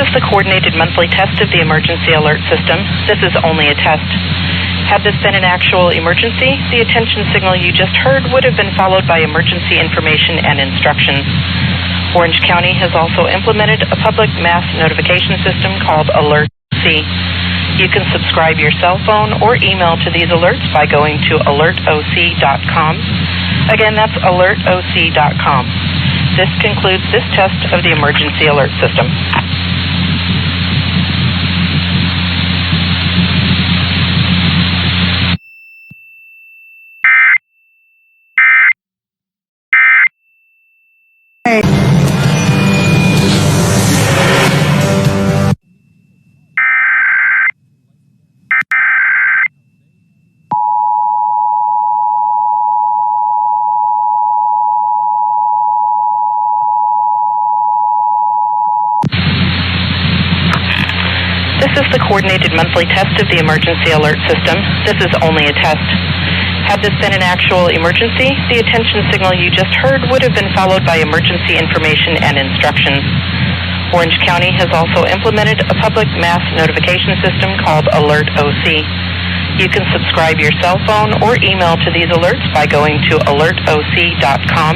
is the coordinated monthly test of the emergency alert system. This is only a test. Had this been an actual emergency, the attention signal you just heard would have been followed by emergency information and instructions. Orange County has also implemented a public mass notification system called Alert OC. You can subscribe your cell phone or email to these alerts by going to alertoc.com. Again, that's alertoc.com. This concludes this test of the emergency alert system. This is the coordinated monthly test of the emergency alert system. This is only a test. Had this been an actual emergency, the attention signal you just heard would have been followed by emergency information and instructions. Orange County has also implemented a public mass notification system called Alert OC. You can subscribe your cell phone or email to these alerts by going to alertoc.com.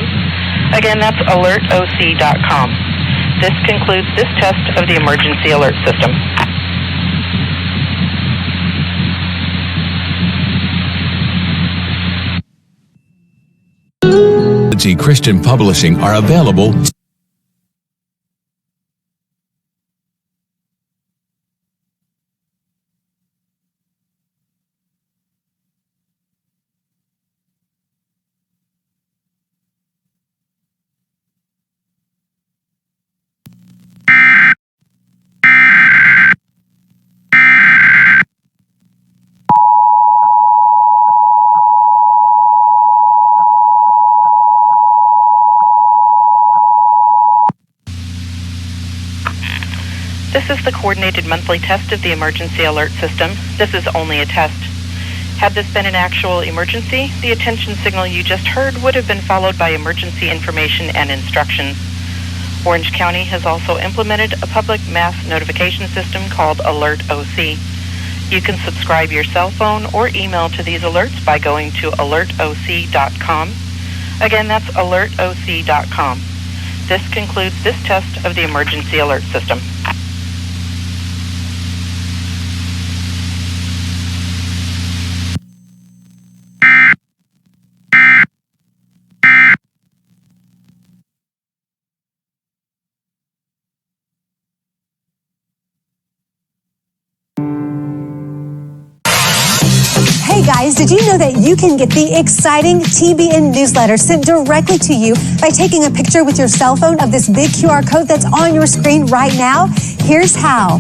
Again, that's alertoc.com. This concludes this test of the emergency alert system. Christian Publishing are available. This is the coordinated monthly test of the emergency alert system. This is only a test. Had this been an actual emergency, the attention signal you just heard would have been followed by emergency information and instructions. Orange County has also implemented a public mass notification system called Alert OC. You can subscribe your cell phone or email to these alerts by going to alertoc.com. Again, that's alertoc.com. This concludes this test of the emergency alert system. Hey guys, did you know that you can get the exciting TBN newsletter sent directly to you by taking a picture with your cell phone of this big QR code that's on your screen right now? Here's how.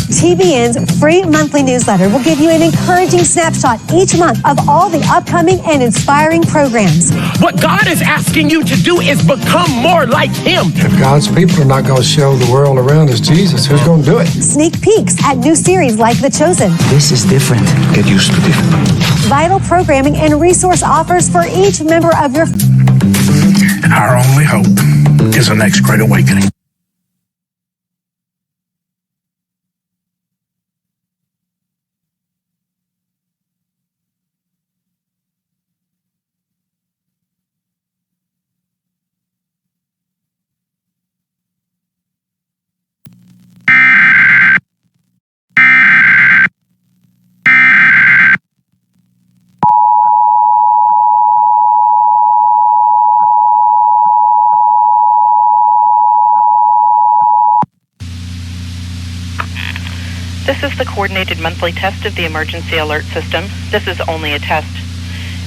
TBN's free monthly newsletter will give you an encouraging snapshot each month of all the upcoming and inspiring programs. What God is asking you to do is become more like Him. If God's people are not going to show the world around us Jesus, who's going to do it? Sneak peeks at new series like The Chosen. This is different. Get used to different. Vital programming and resource offers for each member of your... Our only hope is the next great awakening. This is the coordinated monthly test of the emergency alert system. This is only a test.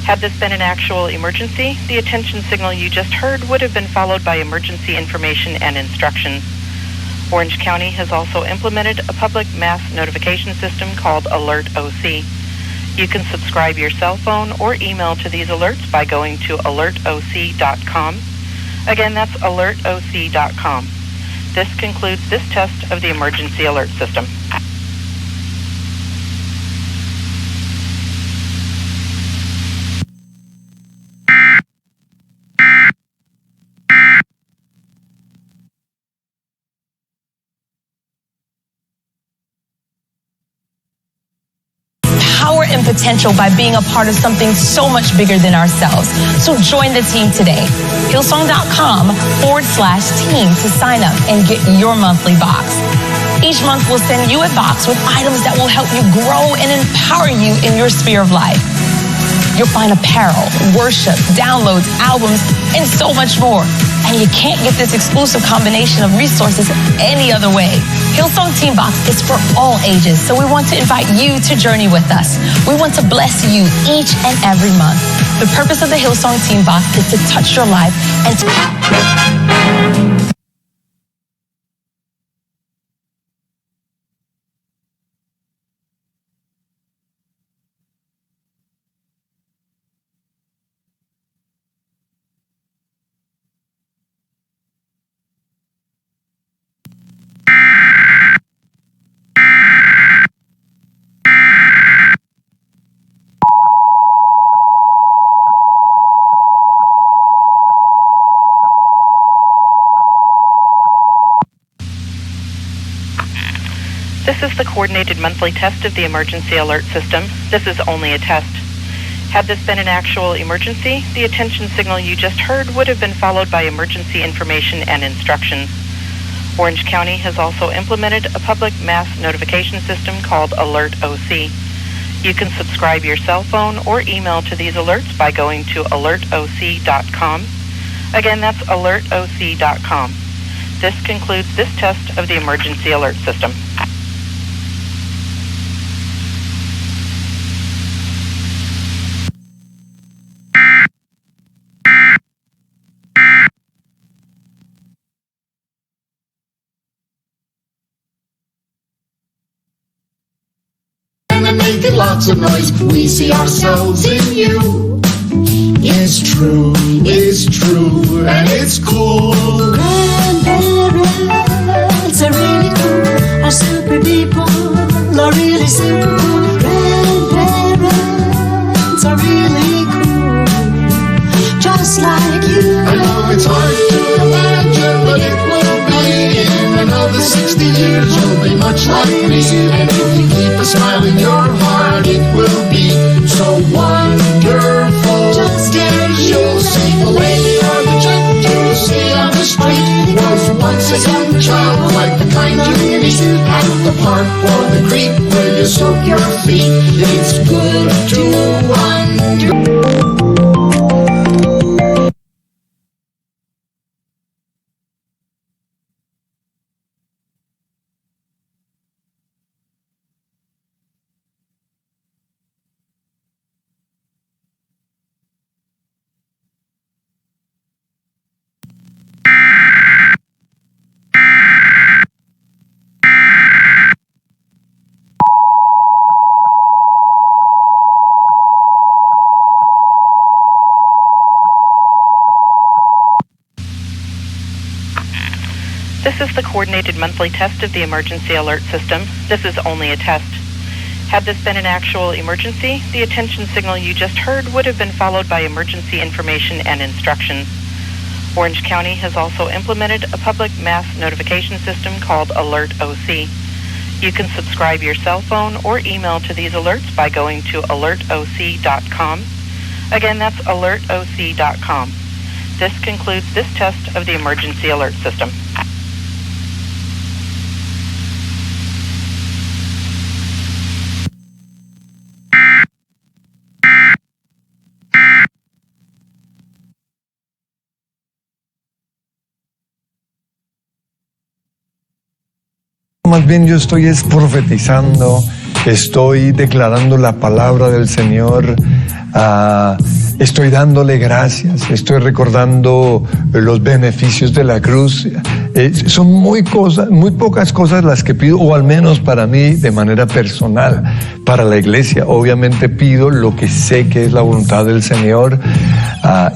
Had this been an actual emergency, the attention signal you just heard would have been followed by emergency information and instructions. Orange County has also implemented a public mass notification system called Alert OC. You can subscribe your cell phone or email to these alerts by going to alertoc.com. Again, that's alertoc.com. This concludes this test of the emergency alert system. grand potential by being a part of something so much bigger than ourselves. So join the team today. Hillsong.com/team to sign up and get your monthly box. Each month we'll send you a box with items that will help you grow and empower you in your sphere of life. You'll find apparel, worship, downloads, albums, and so much more. And you can't get this exclusive combination of resources any other way. Hillsong Team Box is for all ages, so we want to invite you to journey with us. We want to bless you each and every month. The purpose of the Hillsong Team Box is to touch your life and to... This is the coordinated monthly test of the emergency alert system. This is only a test. Had this been an actual emergency, the attention signal you just heard would have been followed by emergency information and instructions. Orange County has also implemented a public mass notification system called Alert OC. You can subscribe your cell phone or email to these alerts by going to alertoc.com. Again, that's alertoc.com. This concludes this test of the emergency alert system. And making lots of noise, we see ourselves in you. It's true, and it's cool. Grandparents are really cool. Our super people are really super cool. Grandparents are really cool, just like you. I know it's hard to imagine, but it will be. In another 60 years, you'll be much like me. And if you keep a smile in your heart, it will be so wonderful. Just as you'll see the lady or the gent you see on the street was once a young child, like the kind you meet at the park or the creek where you soak your feet. It's good to wonder. This is the coordinated monthly test of the emergency alert system. This is only a test. Had this been an actual emergency, the attention signal you just heard would have been followed by emergency information and instructions. Orange County has also implemented a public mass notification system called Alert OC. You can subscribe your cell phone or email to these alerts by going to alertoc.com. Again, that's alertoc.com. This concludes this test of the emergency alert system. Más bien yo estoy profetizando, estoy declarando la palabra del Señor, estoy dándole gracias, estoy recordando los beneficios de la cruz. Son muy pocas cosas las que pido, o al menos para mí de manera personal. Para la iglesia obviamente pido lo que sé que es la voluntad del Señor,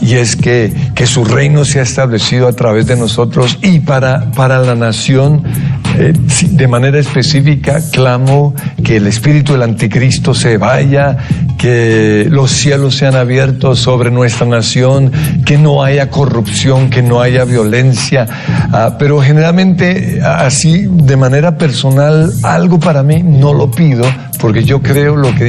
y es que su reino sea establecido a través de nosotros, y para la nación. De manera específica clamo que el espíritu del anticristo se vaya, que los cielos sean abiertos sobre nuestra nación, que no haya corrupción, que no haya violencia, pero generalmente así de manera personal algo para mí no lo pido, porque yo creo lo que